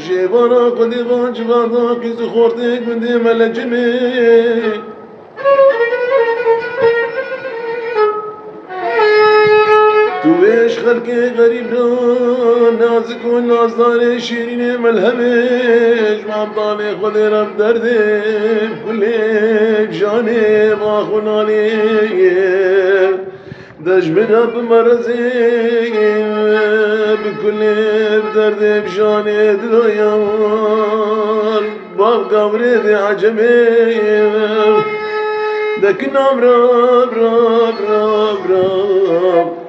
جوانا قدی وان جوانا قیز خورده گنده ملجمه تویش خلق غریب را نازک و نازدار شیرین ملهمش مابدال خود رب درده کل جانه با خونالی دش برب مرزی بكل بدرد بجاني دلويان باب قبري دي عجمي دك نام راب راب راب راب